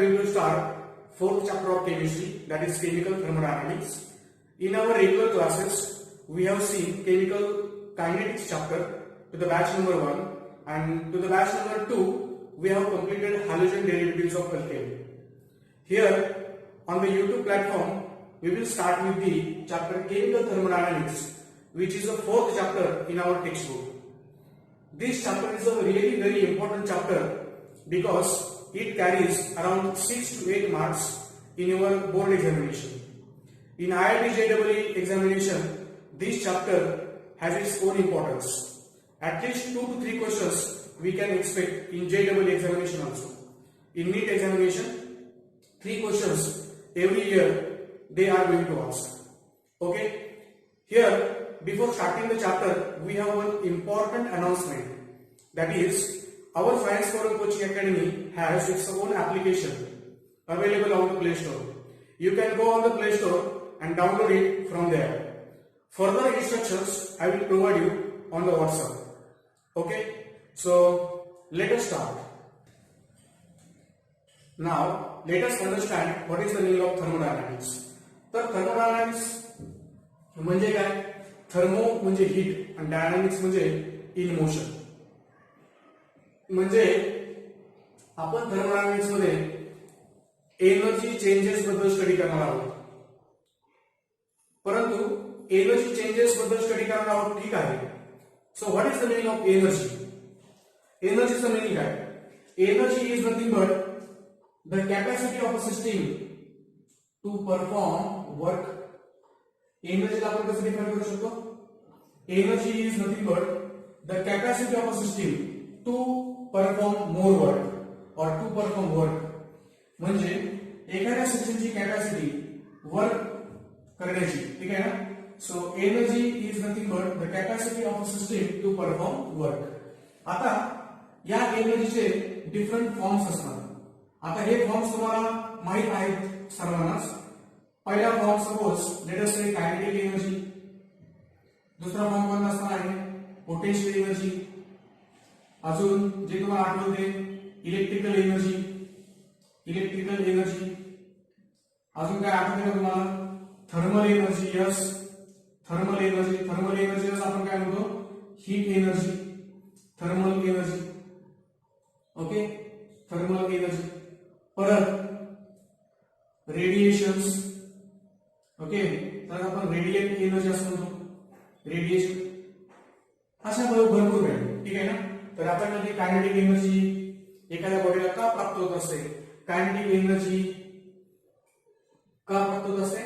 we will start fourth chapter of chemistry, that is chemical thermodynamics. In our regular classes, we have seen chemical kinetics chapter to the batch number 1, and to the batch number 2, we have completed halogen derivatives of alkane. Here on the YouTube platform, we will start with the chapter chemical thermodynamics, which is the fourth chapter in our textbook. This chapter is a really very important chapter because it carries around 6 to 8 marks in your board examination. In IIT JEE examination, this chapter has its own importance. At least 2 to 3 questions we can expect in JEE examination also. In NEET examination, 3 questions every year they are going to ask. Okay? Here, before starting the chapter, we have one important announcement. That is, our Science Forum Coaching Academy has its own application available on the Play Store. You can go on the Play Store and download it from there. Further instructions I will provide you on the WhatsApp. Okay? So, let us start. Now, let us understand what is the meaning of thermodynamics. तर thermodynamics म्हणजे काय? Thermo म्हणजे heat आणि dynamics म्हणजे in motion. म्हणजे आपण thermodynamics मध्ये energy changes बद्दल स्टडी करणार आहोत. परंतु एनर्जी चेंजेस बद्दल स्टडी करणार आहोत, ठीक आहे. So what is the meaning of energy? एनर्जीचं मीनिंग काय? Energy is nothing but the capacity of a system to perform work. एनर्जीला आपण कसं डिफाइन करू शकतो? Energy is nothing but the capacity of a system to perform more work or to perform work. म्हणजे एखाद्या सिस्टमची capacity work करण्याची, ठीक आहे ना. So energy is nothing but the capacity of a system to perform work. आता या एनर्जीचे different forms असतात. आता हे फॉर्म्स तुम्हाला माहित आहेत सर्वांनाच. पहिला फॉर्म सपोज लेट अस से कायनेटिक एनर्जी. दुसरा फॉर्म कोणता असणार आहे? Potential energy. अजून जे तुम्हाला आठवते इलेक्ट्रिकल एनर्जी. Electrical energy. अजून काय आठवते का तुम्हाला? Thermal energy. Yes, thermal energy. Thermal energy आपण काय म्हणतो? Heat energy. Thermal energy. Okay, thermal energy. परत रेडिएशन्स. ओके, तर आपण रेडिएंट एनर्जी असं म्हणतो. रेडिएशन. अशा भरपूर आहे, ठीक आहे ना. तर आपण म्हणजे कायनेटिक एनर्जी एखाद्या बॉडीला का प्राप्त होत असते? कायनेटिक एनर्जी का प्राप्त होत असते?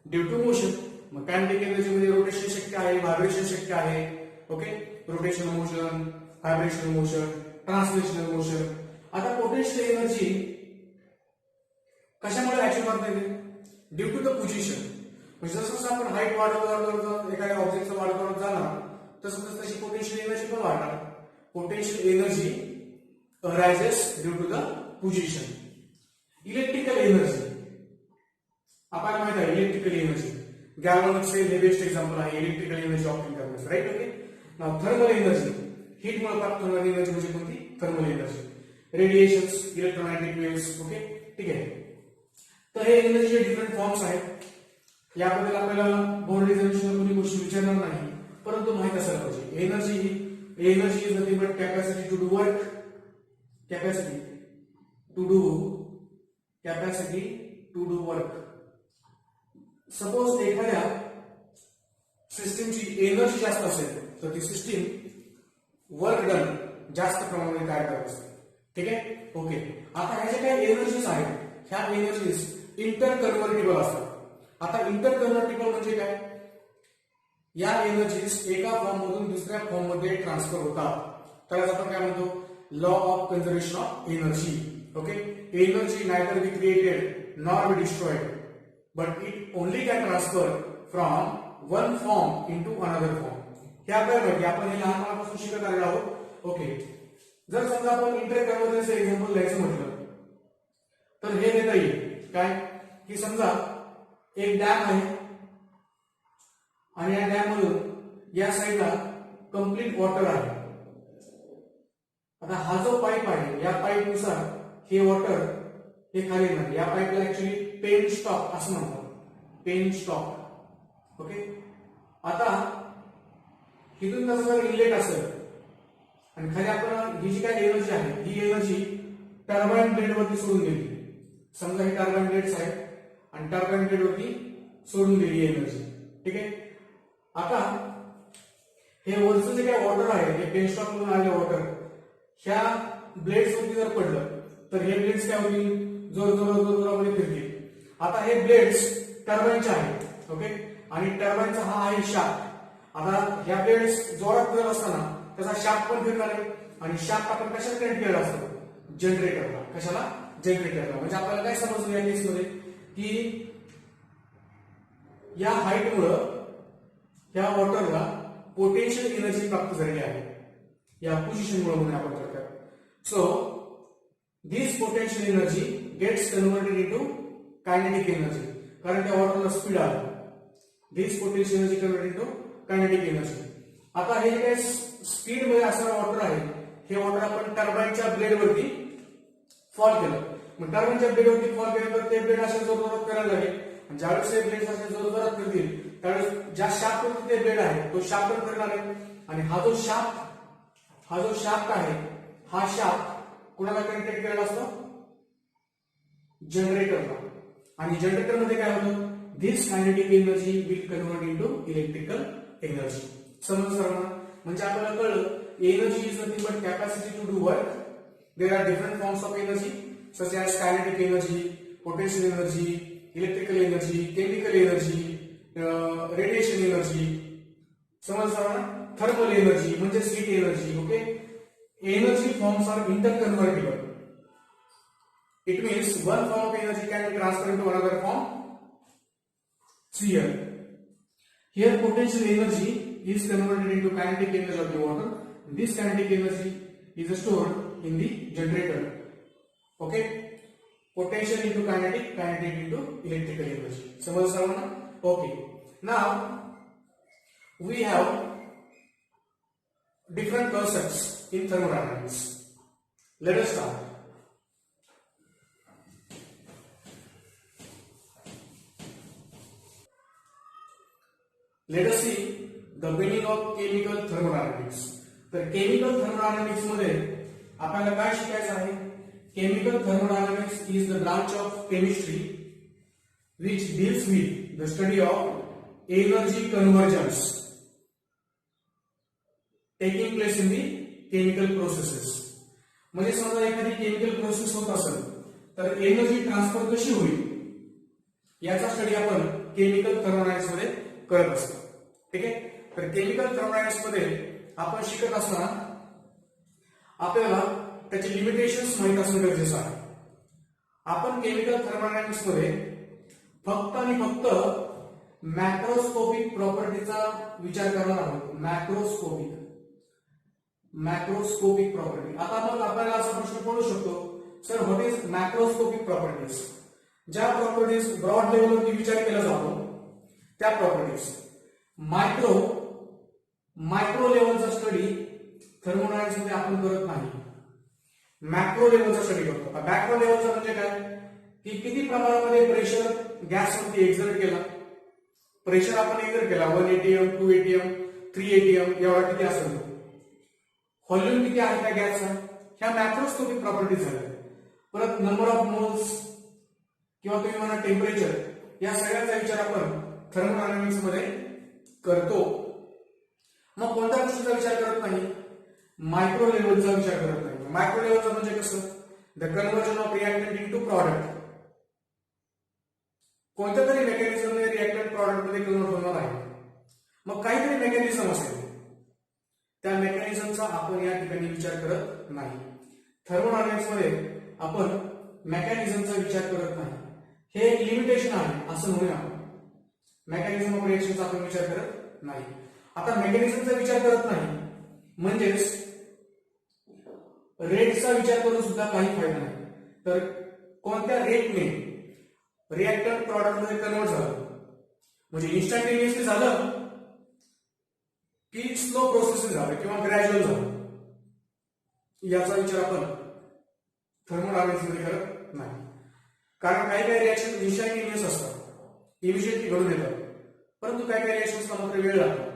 Due to motion. मग कायनेटिक एनर्जी मध्ये रोटेशन शक्य आहे, व्हायब्रेशन शक्य आहे. Okay, rotation motion, vibration motion, translational motion. आता पोटेन्शियल एनर्जी कशामुळे अचीव करता येते? Due to the position. म्हणजे जसं आपण हाईट वाढवत एखाद्या ऑब्जेक्टचं वाढवत जाणार तसं तशी पोटेन्शियल एनर्जी पण वाढणार. Potential energy arises due to the position. Electrical energy. आपल्याला माहित आहे इलेक्ट्रिकल एनर्जी. गॅल्व्हॅनिक्स हे बेस्ट एक्झाम्पल आहे इलेक्ट्रिकल एनर्जी ऑप्टेन करण्याचं, right. Okay, now thermal energy. Heat मुळे प्राप्त होणारी एनर्जी म्हणजे कोणती? Thermal energy. Radiations, electromagnetic waves. Okay, ठीक आहे. तर हे एनर्जीचे डिफरंट फॉर्म्स आहेत. याबद्दल आपल्याला बोर्ड एक्झामिनेशन कोणी गोष्टी विचारणार नाही, परंतु माहित असायला पाहिजे. Energy is nothing but capacity to do work. Capacity to do work. Suppose एखाद्या सिस्टीमची एनर्जी जास्त असेल तर ती सिस्टीम वर्क डन जास्त प्रमाणात काय करत असते, ठीक आहे. ओके, आता ह्याचे काही एनर्जीज आहेत. ह्या एनर्जीज इंटर कन्व्हर्टिबल असतात. आता इंटर कन्व्हर्टिबल म्हणजे काय? या एनर्जीज एका फॉर्म मधून दुसऱ्या फॉर्म मध्ये ट्रान्सफर होतात. त्याला आपण काय म्हणतो? Law of conservation of energy. Okay, energy neither be created nor be destroyed but it only can transfer from one form into another form. हे आपल्याला माहिती, आपण हे लहानपणापासून शिकत आलेलो आहोत. ओके, जर समजा आपण इंटर कन्व्हर्जनचं एक्झाम्पल द्यायचं म्हटलं तर हे देता येईल काय? की समजा एक डॅम आहे आणि या डॅम मधून या साईडला कंप्लीट वॉटर आहे. आता हा जो पाईप आहे या पाईप नुसार हे वॉटर हे खाली येणार. या पाईपला ऍक्च्युली पेन स्टॉक असं म्हणतात, पेन स्टॉक. ओके. आता इथून त्याचा जर इनलेट असेल आणि खाली आपण ही जी काय एनर्जी आहे ही एनर्जी टर्बाइन ब्लेड वरती सोडून दिली. समजा हे टर्बाइन ब्लेड्स आहेत आणि टर्बाइन ब्लेड वरती सोडून दिली एनर्जी. ठीक आहे. आता हे वरचं जे काय वॉटर आहे हे पेन स्टॉक मधून आलेलं वॉटर ह्या ब्लेड्स वरती जर पडलं तर हे ब्लेड्स काय होतील, जोरामध्ये फिरतील. आता हे ब्लेड्स टर्बाइनचे आहेत. ओके. आणि टर्बाइनचा हा आहे शाफ्ट. आता ह्या ब्लेड्स जोरात फिरत असताना त्याचा शाफ्ट पण फिरणार आहे आणि शाफ्ट आपण कशाला कनेक्ट केलेला असतो, जनरेटरला. कशाला, जनरेटरला. म्हणजे आपल्याला काय समजलं या केसमध्ये की या हाईटमुळं या वॉटरला पोटेन्शियल एनर्जी प्राप्त झालेली आहे या पोझिशनमुळे म्हणून आपण करतात. So this potential energy gets converted into kinetic energy, कारण त्या वॉटरला स्पीड आहे. This potential energy converted into kinetic energy. आता हे जे स्पीड मध्ये असणारं वॉटर आहे हे वॉटर आपण टर्बाइनच्या ब्लेड वरती फॉल केलं. मग टर्बाइनच्या ब्लेड वरती फॉल केल्यानंतर ते ब्लेड असे जोरात फिरायला लागले. ज्यावेळेस हे ब्लेड असे जोरात फिरतील त्यावेळेस ज्या शाफ्ट वरती ते ब्लेड आहे तो शाफ्ट वर फिरणार आहे आणि हा जो शाफ्ट आहे हा शाफ्ट कुणाला कनेक्टेड केलेला असतो, जनरेटरला. आणि जनरेटर मध्ये काय होतं, this kinetic energy will convert into electrical energy. समजलं सर्वांना. म्हणजे आपल्याला कळलं energy is nothing but capacity to do work. There are different forms of energy such as kinetic energy, potential energy, electrical energy, chemical energy, radiation energy. समजलं सर्वांना. Thermal energy म्हणजे heat energy. Okay. Energy forms are interconvertible. It means one form of energy can be transfer into another form. Here potential energy is converted into kinetic energy of the water. This kinetic energy is stored in the generator. Okay. Potential into kinetic, kinetic into electrical energy. समझ सर्वांना. Okay. Now we have different concepts in thermodynamics. Let us start. Let us see the meaning of chemical thermodynamics. तर chemical thermodynamics मध्ये आपल्याला काय शिकायचं आहे. Chemical thermodynamics is the branch of chemistry which deals with the study of energy convergence taking place in the chemical processes. म्हणजे समजा एखादी chemical process होत असेल तर एनर्जी ट्रान्सफर कशी होईल याचा स्टडी आपण केमिकल थर्मोडायनामिक्स मध्ये करत असतो. ठीक आहे. तर केमिकल थर्मोडायनामिक्स मध्ये आपण शिकत असताना आपल्याला त्याचे लिमिटेशन्स माहित असणं गरजेचं आहे. आपण केमिकल थर्मोडायनामिक्स मध्ये फक्त आणि फक्त मॅक्रोस्कोपिक प्रॉपर्टीचा विचार करणार आहोत. Macroscopic property. आता मग आपल्याला असा प्रश्न पडू शकतो, sir what is macroscopic properties. ज्या प्रॉपर्टीज ब्रॉड लेवलवरती विचार केला जातो त्या प्रॉपर्टीज. मायक्रो लेवलचा स्टडी थर्मोडायनामिक्स मध्ये आपण करत नाही. मॅक्रो लेवलचा स्टडी करतो. मॅक्रो लेवलचा म्हणजे काय की किती प्रमाणामध्ये प्रेशर गॅसवरती एक्झर्ट केला. प्रेशर आपण एक्झर्ट केला 1 atm 2 atm 3 atm एवढा किती असेल. व्हॉल्यूम किती आहे त्या गॅसचा. ह्या मॅक्रोस्कोपिक प्रॉपर्टीज झाल्या. परत नंबर ऑफ मोल्स किंवा तुम्ही म्हणा टेम्परेचर या सगळ्याचा विचार आपण थर्मोडायनामिक्स मध्ये करतो. मग कोणत्या गोष्टीचा विचार करत नाही, मायक्रो लेवलचा विचार करत नाही. मायक्रो लेवलचा म्हणजे कसं, the conversion of reactant into product. कोणत्या तरी मेकॅनिझमने रिएक्टंट प्रॉडक्ट मध्ये कन्व्हर्ट होणार आहे. मग काहीतरी मेकॅनिझम असेल त्या मेकॅनिझमचा आपण या ठिकाणी विचार करत नाही. थर्मोडायनामिक्स मध्ये आपण मेकॅनिझमचा विचार करत नाही. हे एक लिमिटेशन आहे असं म्हणूया. मेकॅनिझम ऑफ रिएक्शनचा आपण विचार करत नाही. आता मेकॅनिझमचा विचार करत नाही म्हणजेच रेटचा विचार करून सुद्धा काही फायदा नाही. तर कोणत्या रेटने रिएक्टंट प्रॉडक्ट मध्ये कन्वर्ट झालं म्हणजे इन्स्टंटेनियसली झालं की स्लो प्रोसेस झालं किंवा ग्रॅज्युअल झालं याचा विचार आपण थर्मोडायनामिक्स मध्ये करत नाही. कारण काही काही रिॲक्शन इन्स्टंटेनियस असतात, इमिजिएटली घडून येतात, परंतु काही काही रिॲक्शन्सला मात्र वेळ लागतो,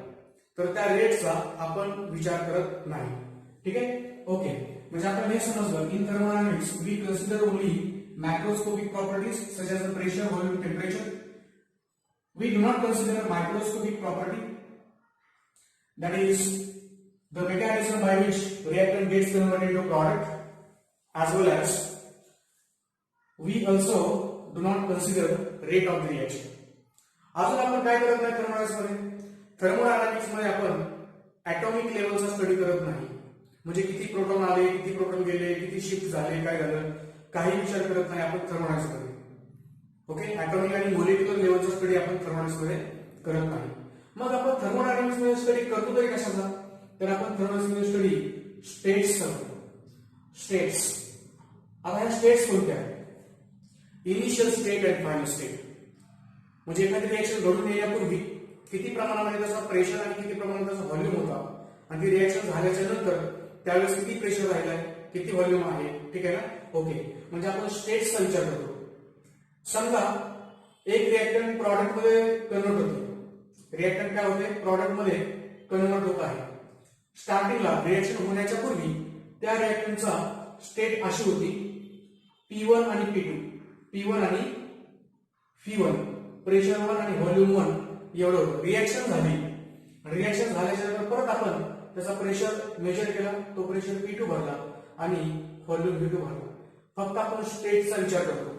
तर त्या रेटचा आपण विचार करत नाही. ठीक आहे, ओके. म्हणजे आपण हे समजलं, in thermodynamics we consider only macroscopic properties such as the pressure, volume, temperature. We do not consider microscopic property, that is the mechanism by which reactant gets converted into product, as well as we also do not consider rate of the reaction. अजून आपण काय करत नाही thermodynamics मध्ये? Thermodynamics मध्ये आपण atomic लेवलचा study करत नाही. म्हणजे किती प्रोटॉन आले, किती प्रोटॉन गेले, किती शिफ्ट झाले, काय झालं, काही विचार करत नाही आपण थर्मोडायनामिक्स मध्ये. ओके, ऍटॉमिक आणि मोलिक्युलर लेवलचा स्टडी आपण थर्मोडायनामिक्स मध्ये करत नाही. मग आपण थर्मोडायनामिक्स मध्ये स्टडी करतो तरी कशाचा? तर आपण थर्मोडायनामिक्स मध्ये स्टडी स्टेट्स करतो. स्टेट्स. आता ह्या स्टेट्स कोणत्या? Initial state and final state. म्हणजे एखादी रिएक्शन घडून येण्यापूर्वी किती प्रमाणामध्ये त्याचा प्रेशर आणि किती प्रमाणात त्याचा व्हॉल्यूम होता, आणि ती रिएक्शन झाल्याच्या नंतर त्यावेळेस किती प्रेशर राहिलाय, किती व्हॉल्यूम आहे. ठीक आहे ना? ओके. म्हणजे आपण स्टेट्सचा विचार करतो. समजा एक रिएक्टंट प्रॉडक्ट मध्ये कन्वर्ट होते. रिएक्टंट काय होते? प्रॉडक्ट मध्ये कन्वर्ट होत आहे. स्टार्टिंगला रिएक्शन होण्याच्या पूर्वी त्या रिएक्टंटचा स्टेट अशी होती, P1 आणि P2, P1 आणि V1, प्रेशर 1 आणि व्हॉल्यूम 1 एवढं होतं. रिएक्शन झाली, रिएक्शन झाल्याच्या नंतर परत आपण त्याचा प्रेशर मेजर केला, तो प्रेशर P2 भरला आणि व्हॉल्यूम V2 भरला. फक्त आपण स्टेटचा विचार करतो.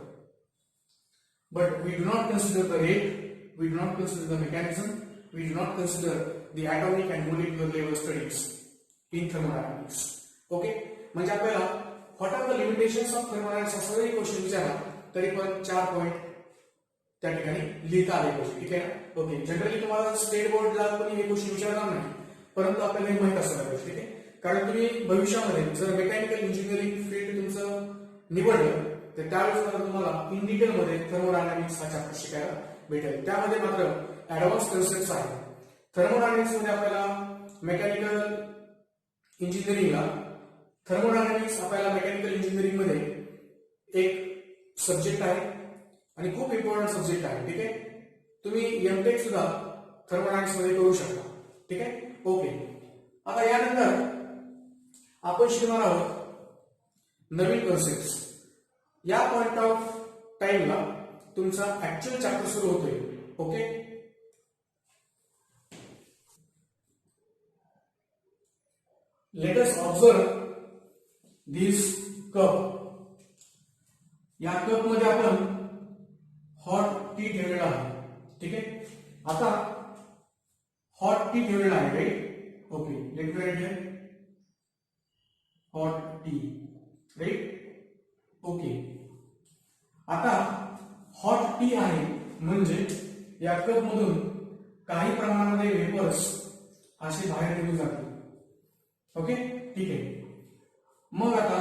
But we do not consider the rate, we do not consider the mechanism, we do not consider the atomic and molecular level studies in thermodynamics. Okay? म्हणजे आपल्याला what are the limitations of thermodynamics असा जरी question विचारला तरी पण 4 point त्या ठिकाणी लिहिता आले पाहिजे. ठीक आहे ना? ओके. जनरली तुम्हाला स्टेट बोर्डला पण हे क्वेश्चन विचारणार नाही, परंतु आपल्याला हे माहित असायला पाहिजे. ठीक आहे? कारण तुम्ही भविष्यामध्ये जर मेकॅनिकल इंजिनिअरिंग फील्ड तुमचं निवडलं तर त्यावेळेस तुम्हाला इन डिटेल मध्ये थर्मोडायनामिक्स हा चॅप्टर शिकायला भेटेल. त्यामध्ये मात्र ऍडव्हान्स कन्सेप्ट्स आहेत. थर्मोडायनामिक्स मध्ये आपल्याला मेकॅनिकल इंजिनिअरिंगला थर्मोडायनामिक्स आपल्याला मेकॅनिकल इंजिनिअरिंग मध्ये एक सब्जेक्ट आहे आणि खूप इम्पॉर्टंट सब्जेक्ट आहे. ठीक आहे? तुम्ही एमटेक सुद्धा थर्मोडायनामिक्स मध्ये करू शकता. ठीक आहे? ओके. आता यानंतर आपण शिकणार आहोत नवीन कन्सेप्ट्स. या पॉइंट ऑफ टाइमला तुमचा ऍक्च्युअल चॅप्टर सुरू होतोय. ओके. लेट अस ऑब्झर्व दिस कप. या कप मध्ये आपण हॉट टी ठेवलेला आहे. ठीक आहे? आता हॉट टी ठेवलेला आहे, right? Okay. Let me write here hot tea, right? Okay. आता हॉट टी आहे म्हणजे या कप मधून काही प्रमाणामध्ये वेपर्स असे बाहेर निघून जातील. ओके. ठीक आहे. मग आता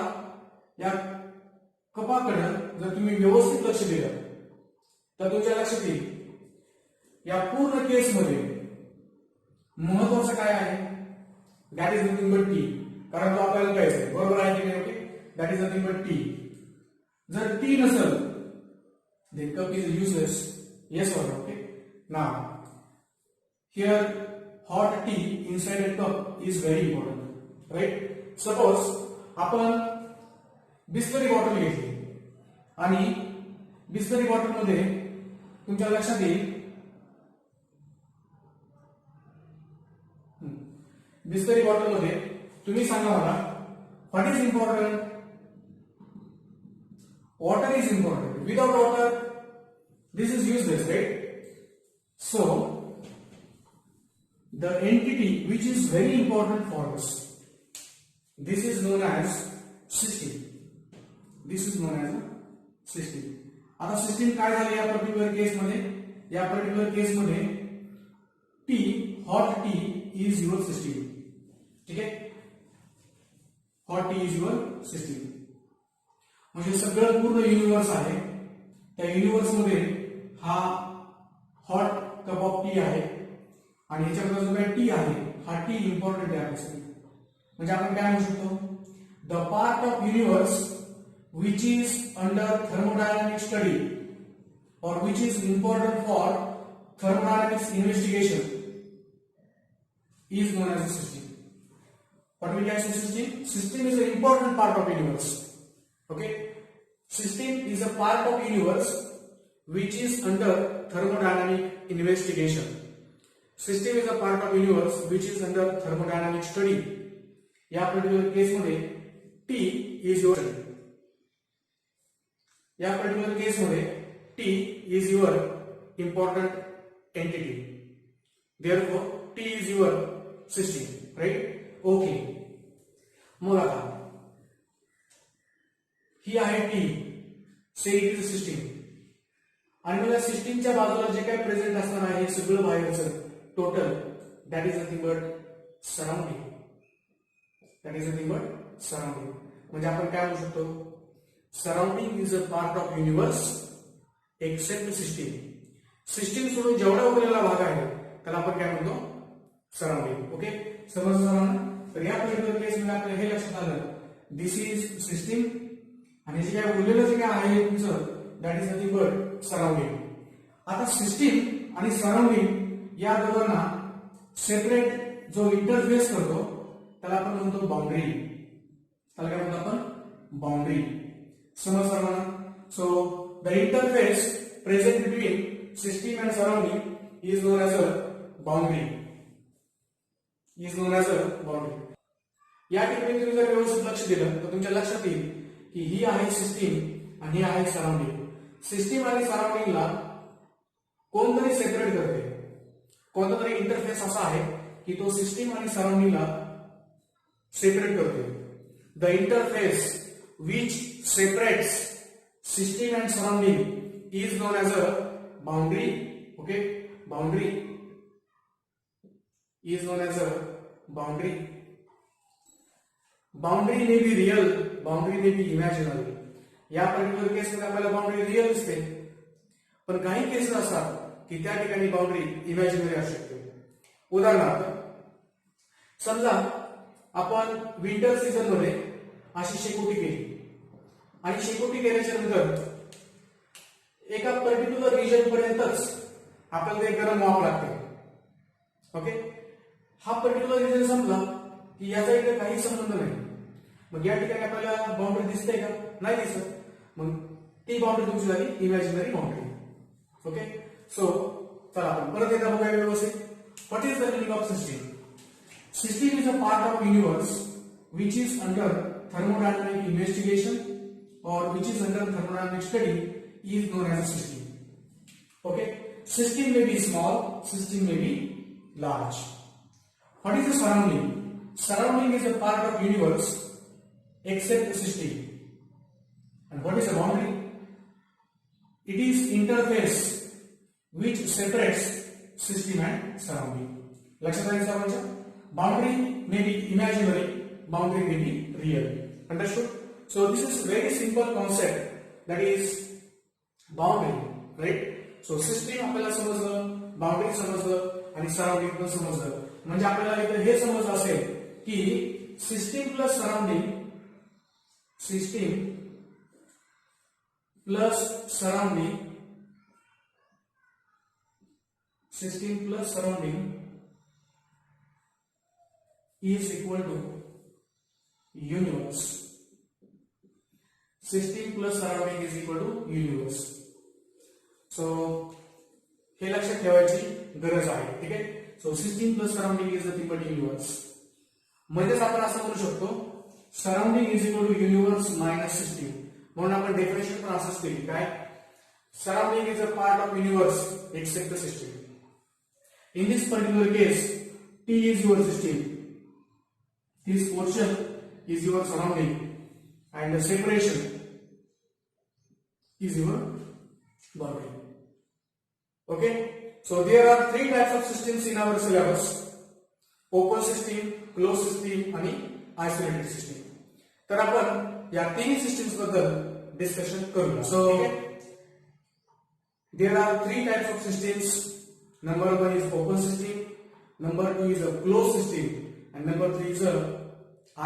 या कपाकडे जर तुम्ही व्यवस्थित लक्ष दिलं तर तुमच्या लक्षात येईल या पूर्ण केसमध्ये महत्वाचं काय आहे? That is nothing but T. कारण तो आपल्याला कळायचं, बरोबर आहे की नाही? Okay. That is nothing but T. जर टी नसेल then cup is useless. Yes or no? Okay. Now here hot tea inside a cup is very important, right? Suppose आपण बिस्लरी बॉटल घेतली आणि बिस्लरी बॉटल मध्ये तुमच्या लक्षात येईल बिस्लरी बॉटल मध्ये तुम्ही सांगा मला what is important? Water is important. Without water, this is useless, right? So, the entity which is very important for us, this is known as system. This is known as system. आता system काय झाली या particular केस मध्ये? या particular केस मध्ये T, hot T is your system. ठीक आहे? Hot T is your system. म्हणजे सगळं पूर्ण युनिवर्स आहे, त्या युनिवर्स मध्ये हा हॉट कप ऑफ टी आहे आणि ह्याच्यामध्ये जो काही टी आहे हा टी इम्पॉर्टंट आहे आपल्यासाठी. म्हणजे आपण काय म्हणू शकतो? The part of universe which is under thermodynamic study or which is important for thermodynamics investigation is known as a system. What we can say system? System is an important part of universe. Okay? System is a part of universe which is under thermodynamic investigation. System is a part of universe which is under thermodynamic study. या particular केस मध्ये T is your या particular केस मध्ये T is your important entity. Therefore T is your system, right? Okay. मग आता ही आहे T, say it is system, आणि मला सिस्टीमच्या बाजूला जे काही प्रेझेंट असणार आहे हे सगळं बाहेरचं total that is nothing but surrounding. That is nothing but surrounding. म्हणजे आपण काय म्हणू शकतो? Surrounding is a part of universe except system. System सोडून जेवढा उरलेला भाग आहे त्याला आपण काय म्हणतो? सराउंडिंग. ओके, समजलं सर्वांना? तर या पर्टिक्युलर केस मध्ये आपल्याला हे लक्षात आलं, दिस इज सिस्टीम आणि जे काय उरलेलं जे काय आहे तुमचं that is nothing but surrounding. आता सिस्टीम आणि सराउंडिंग या दोघांना सेपरेट जो इंटरफेस करतो त्याला आपण म्हणतो बाउंड्री. त्याला काय म्हणतो आपण? बाउंड्री. समज सर्वांना? So the interface present between system and surrounding is known as a boundary. Is known as a boundary. या ठिकाणी तुम्ही जर व्यवस्थित लक्ष दिलं तर तुमच्या लक्षात येईल की ही आहे सिस्टीम आणि ही आहे सराउंडिंग. सिस्टीम आणि सराउंडिंगला कोणतरी सेपरेट करते. कोणता तरी इंटरफेस असा आहे की तो सिस्टीम आणि सराउंडिंगला सेपरेट करते. The interface which separates system and surrounding is known as a boundary. Okay, boundary is known as a boundary. Boundary may be real, boundary may be imaginary. या पर्टिक्युलर केस मध्ये आपल्याला boundary real दिसते, पण काही cases असतात की त्या ठिकाणी बाउंड्री इमॅजिनरी असू शकते. उदाहरणार्थ समजा आपण विंटर सीझन मध्ये अशी शेकोटी केली आणि शेकोटी केल्याच्या नंतर एका पर्टिक्युलर रिजन पर्यंतच आपल्याला ते गरम व्हावं लागते. ओके, हा पर्टिक्युलर रिजन संपला की याचा इथे काही संबंध नाही. मग या ठिकाणी आपल्याला बाउंड्री दिसते का? नाही दिसत. मग ती बाउंड्री तुमची झाली इमॅजिनरी बाउंड्री. ओके, सो चला आपण परत एकदा बघूया व्यवस्थित. What is the meaning of system? System is a part of universe which is under thermodynamic investigation or which is under thermodynamic study is known as a system. Okay, system may be small, system may be large. What is the surrounding? Surrounding is a part of universe except the system. And what is a boundary? It is interface which separates system and surrounding. लक्षात आलं सर्वांच्या? Boundary may be imaginary, boundary may be real. Understood? So this is very simple concept, that is boundary, right? So system आपल्याला समजलं, boundary समजलं आणि surrounding पण समजलं. म्हणजे आपल्याला इथे हे समजलं असेल की system plus surrounding, system plus surrounding, system plus surrounding is equal to universe. System plus surrounding is equal to universe. So हे लक्षात ठेवायची गरज आहे. ठीक आहे. So system plus surrounding is nothing but universe. म्हणजेच आपण असं म्हणू शकतो surrounding is equal to universe minus system. म्हणून आपण डेफिनेशन पण असंच केली. काय? Surrounding is a part of universe except the system. In this particular case T is your system, this portion is your surrounding, and the separation is your boundary. Okay, so there are three types of systems in our syllabus: open system, closed system आणि isolated system. तर आपण या तीन systems बद्दल discussion करूया. So there are three types of systems. Number one is open system, number two is a closed system, and number three is a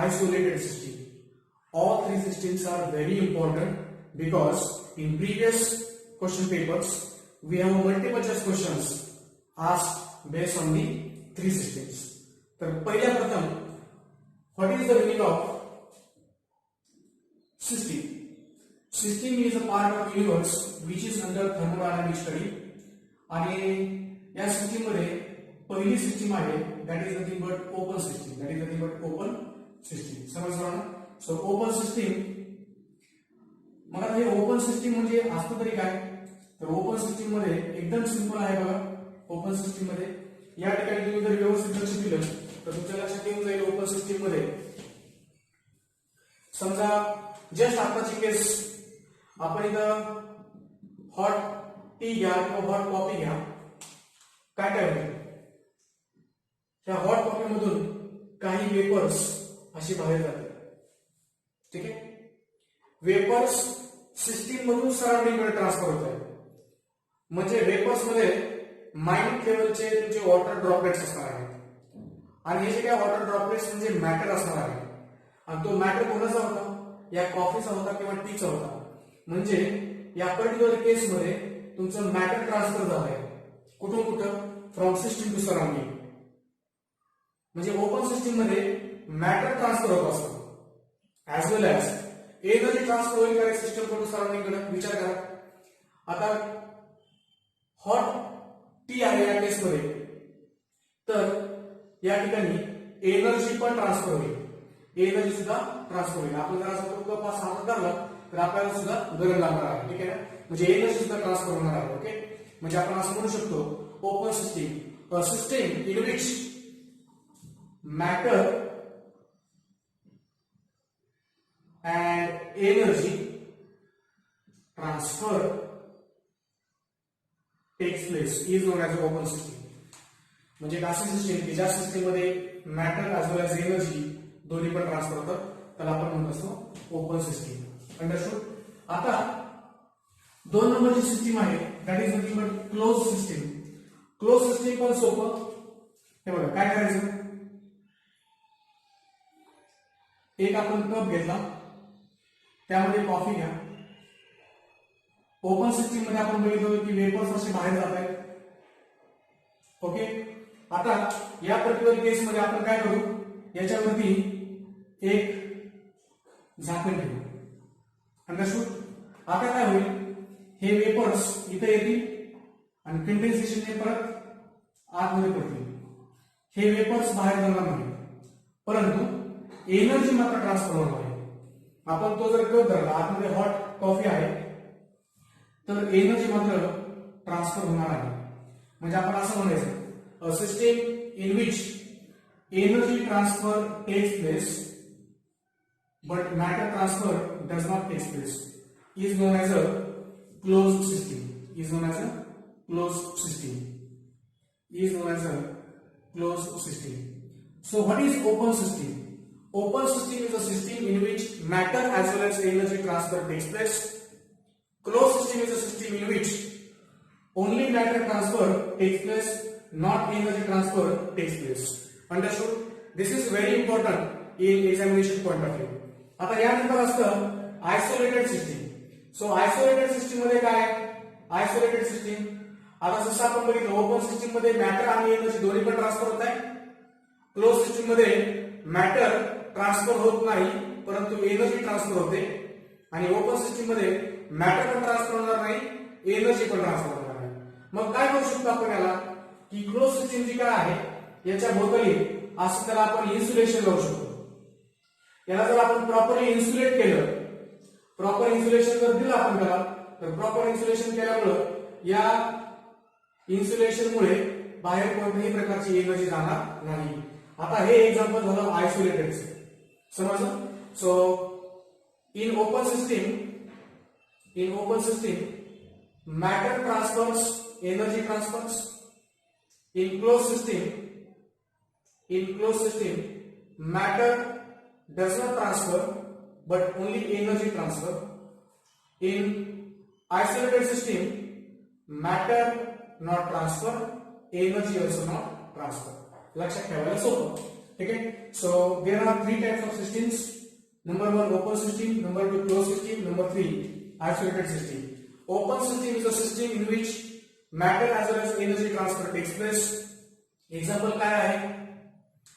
isolated system. all three systems are very important because in previous question papers we have multiple choice questions asked based on the three systems. तर पहिल्या प्रथम, what is the meaning of system? System is a part of universe which is under thermodynamic study. आणि या system मध्ये पहिली system आहे that is nothing but open system. That is nothing but open system. समजलं ना? So open system, मग आता हे ओपन सिस्टीम म्हणजे असतं तरी काय? तर ओपन सिस्टीम मध्ये एकदम सिंपल आहे बघा. ओपन सिस्टीम मध्ये या ठिकाणी तुम्ही जर व्यवस्थित लक्ष दिलं तर तुमच्या लक्षात येऊन जाईल ओपन सिस्टीम मध्ये समजा जस्ट आताची केस आपण इथं हॉट टी घ्या किंवा हॉट कॉफी घ्या, काय काय होईल? त्या हॉट कॉफी मधून काही वेपर्स अशी बाहेर जातात. ठीक आहे, वेपर्स सिस्टीम मधून सराउंडिंग कडे ट्रान्सफर होत आहेत. म्हणजे वेपर्स मध्ये मायन्यूट लेवलचे तुमचे वॉटर ड्रॉपलेट्स असणार आहेत आणि हे जे काय वॉटर ड्रॉपलेट्स म्हणजे मॅटर असणार आहे. आणि तो मॅटर कोणाचा होता? या कॉफीचा होता किंवा टीचा होता. म्हणजे या पर्टिक्युलर केस मध्ये तुमचं मॅटर ट्रान्सफर झालं आहे. कुठून कुठं? From system to surrounding. म्हणजे ओपन सिस्टीम मध्ये मॅटर ट्रान्सफर होत असतो as well as energy transfer होईल का सिस्टम कडून सराउंडिंग कडे? विचार करा. आता हॉट टी आहे या केस मध्ये, तर या ठिकाणी एनर्जी पण ट्रान्सफर होईल. एनर्जी सुद्धा ट्रान्सफर होईल. आपण जर असं कप असा हातात धरला तर आपल्याला सुद्धा गरम लागणार आहे. ठीक आहे ना? म्हणजे एनर्जी सुद्धा ट्रान्सफर होणार आहे. ओके, म्हणजे आपण असं म्हणू शकतो open system a system in which matter and energy transfer takes place is known as open system. म्हणजे एक अशी सिस्टीम की ज्या सिस्टीम मध्ये matter as well as energy दोन्ही पण ट्रान्सफर होतात, त्याला आपण म्हणत असतो ओपन सिस्टीम. अंडरस्टूड? आता दोन नंबरची सिस्टीम आहे that is nothing but close system. Close system पण सोपं. हे बघा काय करायचं, एक आपण कप घेतला, त्यामध्ये कॉफी घ्या. ओपन सिस्टीम मध्ये आपण बघितलं की वेपर्स असे बाहेर जात आहेत. ओके, आता या पर्टिक्युलर केस मध्ये आपण काय करू, याच्यावरती एक झाकण ठेवू. अंडरस्टूड? आता काय होईल, हे वेपर्स इथे येतील आणि कंडेन्सेशनने परत आतमध्ये पडतील. हे वेपर्स बाहेर जाणार नाही, परंतु एनर्जी मात्र ट्रान्सफर होणार आहे. आपण तो जर कप धरला, आतमध्ये हॉट कॉफी आहे, तर एनर्जी मात्र ट्रान्सफर होणार आहे. म्हणजे आपण असं म्हणायचं a system in which energy transfer takes place but matter transfer does not take place is known as a closed system. Is known as a closed system. Is known as a closed system. So what is open system? Open system is a system in which matter as well as energy transfer takes place. Closed system is a system in which only matter transfer takes place, not energy transfer takes place. Understood? This is very important in examination point of view. आता यानंतर असतं isolated system. So isolated system मध्ये काय? Isolated system, आता जसं आपण बघितलं open system मध्ये मॅटर आणि एनर्जी दोन्ही पण ट्रान्सफर होत आहे. क्लोज सिस्टीम मध्ये मॅटर ट्रान्सफर होत नाही, परंतु एनर्जी ट्रान्सफर होते. आणि ओपन सिस्टीम मध्ये मॅटर पण ट्रान्सफर होणार नाही, एनर्जी पण ट्रान्सफर होणार नाही. मग काय करू शकतो आपण याला, की क्लोज सिस्टीम जी काय आहे याच्या भोवताली असं त्याला आपण इन्सुलेशन लावू शकतो. याला जर आपण प्रॉपरली इन्सुलेट केलं, प्रॉपर इन्सुलेशन जर दिलं आपण त्याला, तर प्रॉपर इन्सुलेशन केल्यामुळे या इन्सुलेशनमुळे बाहेर कोणत्याही प्रकारची एनर्जी जाणार नाही. आता हे एक्झाम्पल झालं आयसोलेटेडचं. समजलं? So in open system matter transfers, energy transfers. In close system matter does not transfer but only energy transfer. In isolated system, matter not transfer, energy also not transfer. लक्षात ठेवायला सोपं. ठीक आहे. So there are three types of systems. Number 1 open system, number 2 closed system, number 3 isolated system. Open system is a system in which matter as well as energy transfer takes place. Example काय आहे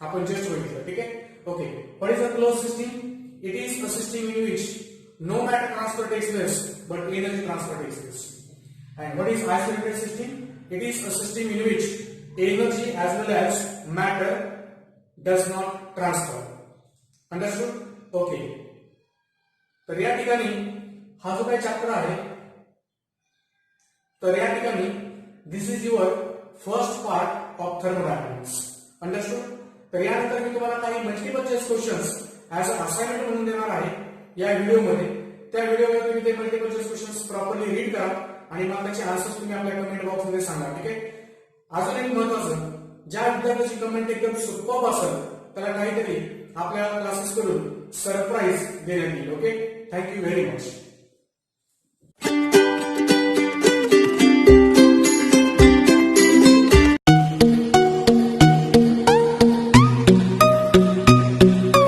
आपण just बघितलं. ठीक आहे. Okay, what is a closed system? It is a system in which no matter transfer takes place but energy transfer takes place. And what is isolated system? It is a system in which energy as well as matter does not transfer. Understood? Okay. तर या ठिकाणी हा जो काही chapter आहे तर या ठिकाणी this is your first part of thermodynamics. Understood? तर यानंतर मी तुम्हाला काही multiple choice questions as a assignment म्हणून देणार आहे या व्हिडिओमध्ये. त्या व्हिडिओमध्ये तुम्ही ते multiple choice questions properly read करा आणि मला त्याचे आन्सर्स तुम्ही आपल्या कमेंट बॉक्समध्ये सांगा. ठीक आहे. अजून एक महत्त्वाचं, ज्या विद्यार्थ्याची कमेंट एकदम सुपर्ब असेल त्याला काहीतरी आपल्या क्लासेस कडून सरप्राईज देण्यात येईल. ओके. Thank you very much.